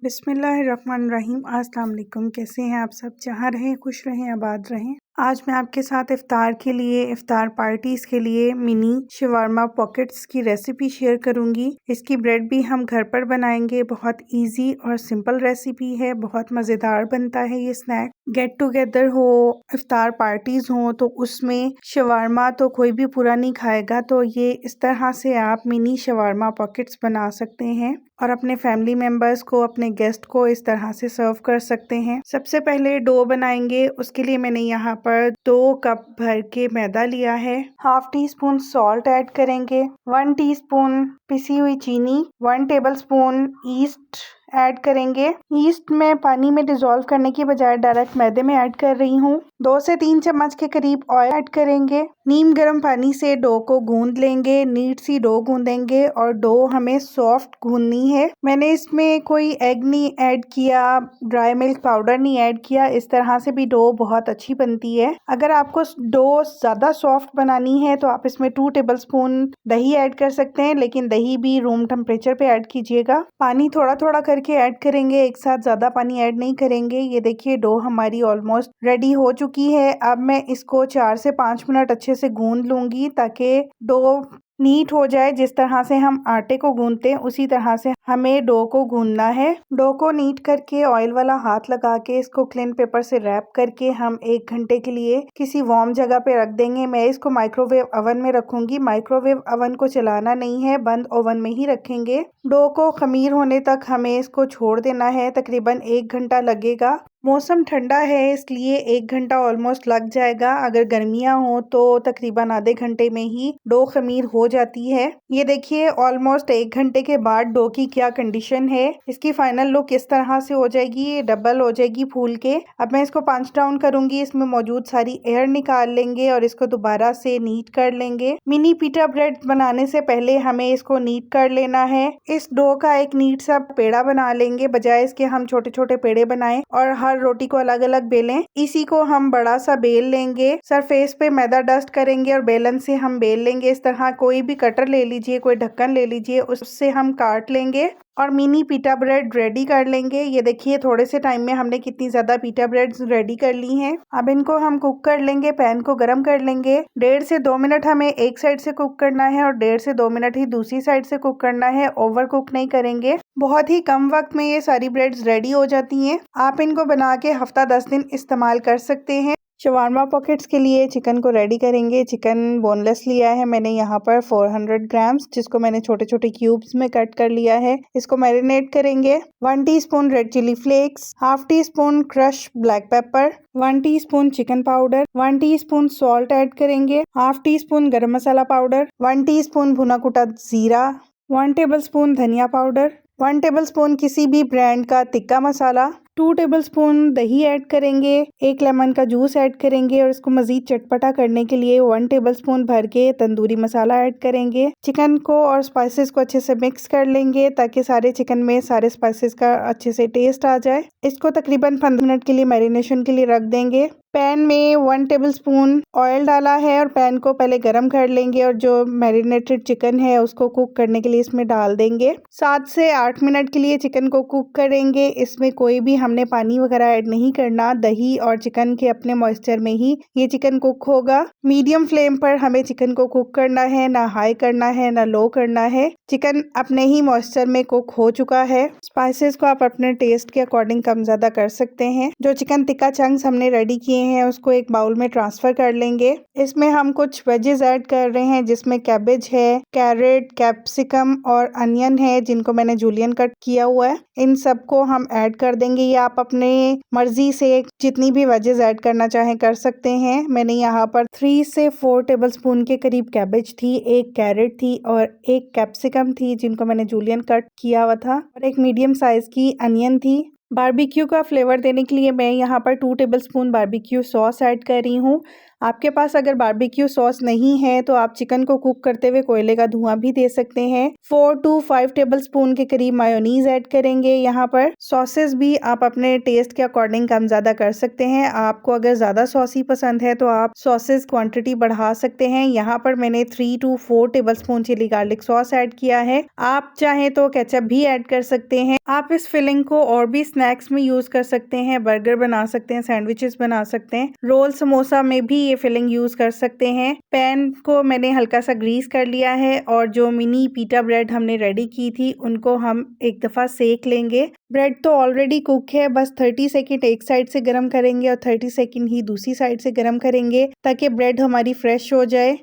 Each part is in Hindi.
बिस्मिल्लाहिर्रहमानिर्रहीम। अस्सलाम वालेकुम। कैसे हैं आप सब? जहाँ रहें खुश रहें, आबाद रहें। आज मैं आपके साथ इफ़्तार पार्टीज़ के लिए मिनी शवारमा पॉकेट्स की रेसिपी शेयर करूंगी। इसकी ब्रेड भी हम घर पर बनाएंगे। बहुत इजी और सिंपल रेसिपी है, बहुत मज़ेदार बनता है ये स्नैक। गेट टुगेदर हो, इफ़्तार पार्टीज़ हो तो उसमें शवारमा तो कोई भी पूरा नहीं खाएगा, तो ये इस तरह से आप मिनी शवारमा पॉकेट्स बना सकते हैं और अपने फैमिली मेम्बर्स को, अपने गेस्ट को इस तरह से सर्व कर सकते हैं। सबसे पहले डो बनाएंगे। उसके लिए मैंने यहाँ पर 2 कप भर के मैदा लिया है। Half tea spoon salt add करेंगे, 1 टीस्पून पिसी हुई चीनी, 1 टेबलस्पून ईस्ट ऐड करेंगे। ईस्ट में पानी में डिज़ोल्व करने की बजाय डायरेक्ट मैदे में ऐड कर रही हूँ। 2 से 3 चम्मच के करीब ऑयल ऐड करेंगे। नीम गर्म पानी से डो को गूंद लेंगे। नीट सी डो गूंदेंगे और डो हमें सॉफ्ट गूंदनी है। मैंने इसमें कोई एग नहीं ऐड किया, ड्राई मिल्क पाउडर नहीं ऐड किया। इस तरह से भी डो बहुत अच्छी बनती है। अगर आपको डो ज़्यादा सॉफ्ट बनानी है तो आप इसमें 2 टेबलस्पून दही ऐड कर सकते हैं, लेकिन दही भी रूम टेम्परेचर पे ऐड कीजिएगा। पानी थोड़ा थोड़ा करके ऐड करेंगे, एक साथ ज़्यादा पानी ऐड नहीं करेंगे। ये देखिए डो हमारी ऑलमोस्ट रेडी हो चुकी है। अब मैं इसको 4 से 5 मिनट अच्छे से गूंद लूँगी ताकि डो नीट हो जाए। जिस तरह से हम आटे को गूंदते हैं उसी तरह से हमें डो को गूंदना है। डो को नीट करके ऑयल वाला हाथ लगा के इसको क्लीन पेपर से रैप करके हम 1 घंटे के लिए किसी वार्म जगह पे रख देंगे। मैं इसको माइक्रोवेव ओवन में रखूंगी। माइक्रोवेव ओवन को चलाना नहीं है, बंद ओवन में ही रखेंगे। डो को खमीर होने तक हमें इसको छोड़ देना है। तकरीबन 1 घंटा लगेगा। मौसम ठंडा है इसलिए 1 घंटा ऑलमोस्ट लग जाएगा। अगर गर्मियाँ हो तो तकरीबन आधे घंटे में ही डो खमीर हो जाती है। ये देखिए ऑलमोस्ट 1 घंटे के बाद डो की क्या कंडीशन है। इसकी फाइनल लुक इस तरह से हो जाएगी, ये डबल हो जाएगी फूल के। अब मैं इसको पंच डाउन करूंगी। इसमें मौजूद सारी एयर निकाल लेंगे और इसको दोबारा से नीट कर लेंगे। मिनी पिटा ब्रेड बनाने से पहले हमें इसको नीट कर लेना है। इस डो का एक नीट सा पेड़ा बना लेंगे, बजाय इसके हम छोटे छोटे पेड़े बनाएं और हर रोटी को अलग अलग बेलें। इसी को हम बड़ा सा बेल लेंगे, सरफेस पे मैदा डस्ट करेंगे और बेलन से हम बेल लेंगे। इस तरह कोई भी कटर ले लीजिए, कोई ढक्कन ले लीजिए, उससे हम काट लेंगे और मिनी पिटा ब्रेड रेडी कर लेंगे। ये देखिए थोड़े से टाइम में हमने कितनी ज्यादा पिटा ब्रेड रेडी कर ली हैं। अब इनको हम कुक कर लेंगे। पैन को गरम कर लेंगे। 1.5 से 2 मिनट हमें एक साइड से कुक करना है और 1.5 से 2 मिनट ही दूसरी साइड से कुक करना है। ओवर कुक नहीं करेंगे। बहुत ही कम वक्त में ये सारी ब्रेड्स रेडी हो जाती हैं। आप इनको बना के हफ्ता 10 दिन इस्तेमाल कर सकते हैं। शवारमा पॉकेट्स के लिए चिकन को रेडी करेंगे। चिकन बोनलेस लिया है मैंने यहाँ पर 400 ग्राम्स, जिसको मैंने छोटे छोटे क्यूब्स में कट कर लिया है। इसको मैरिनेट करेंगे। 1 teaspoon red chilli flakes, half teaspoon crush black pepper, 1 teaspoon chicken powder, 1 teaspoon salt add करेंगे, half teaspoon garam masala powder, 1 teaspoon भुना कुटा जीरा, 1 टेबलस्पून धनिया पाउडर, 1 टेबलस्पून किसी भी ब्रांड का तिक्का मसाला, 2 टेबलस्पून दही ऐड करेंगे, 1 लेमन का जूस ऐड करेंगे और इसको मजीद चटपटा करने के लिए 1 टेबलस्पून भर के तंदूरी मसाला ऐड करेंगे। चिकन को और स्पाइसेस को अच्छे से मिक्स कर लेंगे ताकि सारे चिकन में सारे स्पाइसेस का अच्छे से टेस्ट आ जाए। इसको तकरीबन 15 मिनट के लिए मैरिनेशन के लिए रख देंगे। पैन में 1 टेबलस्पून ऑयल डाला है और पैन को पहले गरम कर लेंगे और जो मैरिनेटेड चिकन है उसको कुक करने के लिए इसमें डाल देंगे। 7 से 8 मिनट के लिए चिकन को कुक करेंगे। इसमें कोई भी हमने पानी वगैरह ऐड नहीं करना। दही और चिकन के अपने मॉइस्चर में ही ये चिकन कुक होगा। मीडियम फ्लेम पर हमें चिकन को कुक करना है, ना हाई करना है ना लो करना है। चिकन अपने ही मॉइस्चर में कुक हो चुका है। स्पाइसेस को आप अपने टेस्ट के अकॉर्डिंग कम ज्यादा कर सकते हैं। जो चिकन टिक्का चंक्स हमने रेडी किए हैं उसको एक बाउल में ट्रांसफर कर लेंगे। इसमें हम कुछ वेजेस ऐड कर रहे हैं जिसमें कैबेज है, कैरेट, कैप्सिकम और अनियन है जिनको मैंने जूलियन कट किया हुआ है। इन सबको हम ऐड कर देंगे। ये आप अपने मर्जी से जितनी भी वेजेस ऐड करना चाहें कर सकते हैं। मैंने यहाँ पर 3 से 4 टेबलस्पून के करीब कैबेज थी, 1 कैरेट थी और 1 कैप्सिकम थी जिनको मैंने जूलियन कट किया हुआ था और 1 मीडियम साइज की अनियन थी। बारबेक्यू का फ्लेवर देने के लिए मैं यहाँ पर 2 टेबलस्पून बारबेक्यू सॉस ऐड कर रही हूँ। आपके पास अगर बारबेक्यू सॉस नहीं है तो आप चिकन को कुक करते हुए कोयले का धुआं भी दे सकते हैं। 4 to 5 टेबलस्पून के करीब मायोनीज ऐड करेंगे। यहाँ पर सॉसेस भी आप अपने टेस्ट के अकॉर्डिंग कम ज़्यादा कर सकते हैं। आपको अगर ज़्यादा सॉसी पसंद है तो आप सॉसेस क्वांटिटी बढ़ा सकते हैं। यहाँ पर मैंने 3 to 4 tablespoon chilli garlic sauce add किया है। आप चाहें तो केचप भी ऐड कर सकते हैं। आप इस फिलिंग को और भी स्नैक्स में यूज कर सकते हैं, बर्गर बना सकते हैं, सैंडविचेस बना सकते हैं, रोल समोसा में भी ये फिलिंग यूज कर सकते हैं। पैन को मैंने हल्का सा ग्रीस कर लिया है और जो मिनी पीटा ब्रेड हमने रेडी की थी उनको हम एक दफा सेक लेंगे। ब्रेड तो ऑलरेडी कुक है, बस 30 सेकेंड एक साइड से गर्म करेंगे और 30 सेकेंड ही दूसरी साइड से गर्म करेंगे ताकि ब्रेड हमारी फ्रेश हो जाए।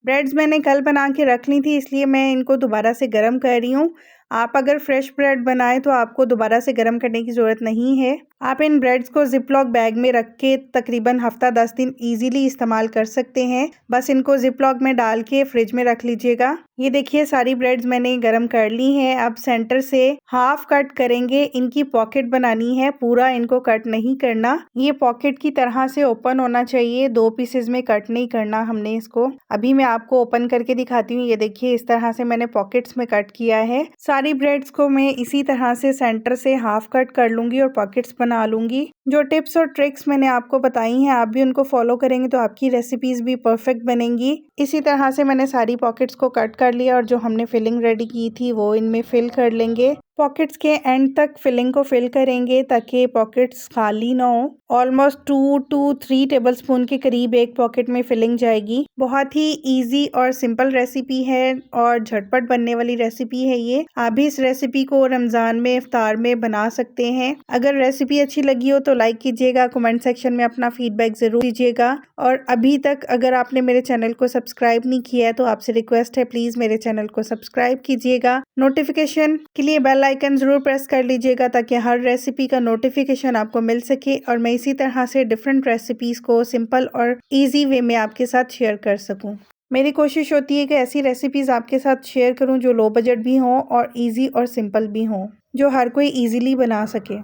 ब्रेड्स मैंने कल बना के रख ली थी, इसलिए मैं इनको दोबारा से गर्म कर रही हूँ। आप अगर फ्रेश ब्रेड बनाएं तो आपको दोबारा से गर्म करने की ज़रूरत नहीं है। आप इन ब्रेड्स को जिपलॉक बैग में रख के तकरीबन हफ्ता 10 दिन इजीली इस्तेमाल कर सकते हैं। बस इनको जिपलॉक में डाल के फ्रिज में रख लीजिएगा। ये देखिए सारी ब्रेड्स मैंने गर्म कर ली हैं। अब सेंटर से हाफ कट करेंगे। इनकी पॉकेट बनानी है, पूरा इनको कट नहीं करना। ये पॉकेट की तरह से ओपन होना चाहिए, 2 पीसेस में कट नहीं करना हमने इसको। अभी मैं आपको ओपन करके दिखाती हूँ। ये देखिए इस तरह से मैंने पॉकेट्स में कट किया है। सारी ब्रेड्स को मैं इसी तरह से सेंटर से हाफ कट कर लूंगी और पॉकेट्स बना लूंगी। जो टिप्स और ट्रिक्स मैंने आपको बताई हैं आप भी उनको फॉलो करेंगे तो आपकी रेसिपीज भी परफेक्ट बनेंगी। इसी तरह से मैंने सारी पॉकेट्स को कट कर लिया और जो हमने फिलिंग रेडी की थी वो इनमें फिल कर लेंगे। पॉकेट्स के एंड तक फिलिंग को फिल करेंगे ताकि पॉकेट्स खाली ना हो। ऑलमोस्ट 2 to 3 टेबलस्पून के करीब एक पॉकेट में फिलिंग जाएगी। बहुत ही इजी और सिंपल रेसिपी है और झटपट बनने वाली रेसिपी है ये। आप भी इस रेसिपी को रमज़ान में इफ्तार में बना सकते हैं। अगर रेसिपी अच्छी लगी हो तो लाइक कीजिएगा, कमेंट सेक्शन में अपना फीडबैक ज़रूर दीजिएगा। और अभी तक अगर आपने मेरे चैनल को सब्सक्राइब नहीं किया है तो आपसे रिक्वेस्ट है प्लीज़ मेरे चैनल को सब्सक्राइब कीजिएगा। नोटिफिकेशन के लिए बेल आइकन ज़रूर प्रेस कर लीजिएगा ताकि हर रेसिपी का नोटिफिकेशन आपको मिल सके और मैं इसी तरह से डिफरेंट रेसिपीज़ को सिंपल और इजी वे में आपके साथ शेयर कर सकूं। मेरी कोशिश होती है कि ऐसी रेसिपीज़ आपके साथ शेयर करूं जो लो बजट भी हों और इजी और सिंपल भी हों, जो हर कोई इजीली बना सके।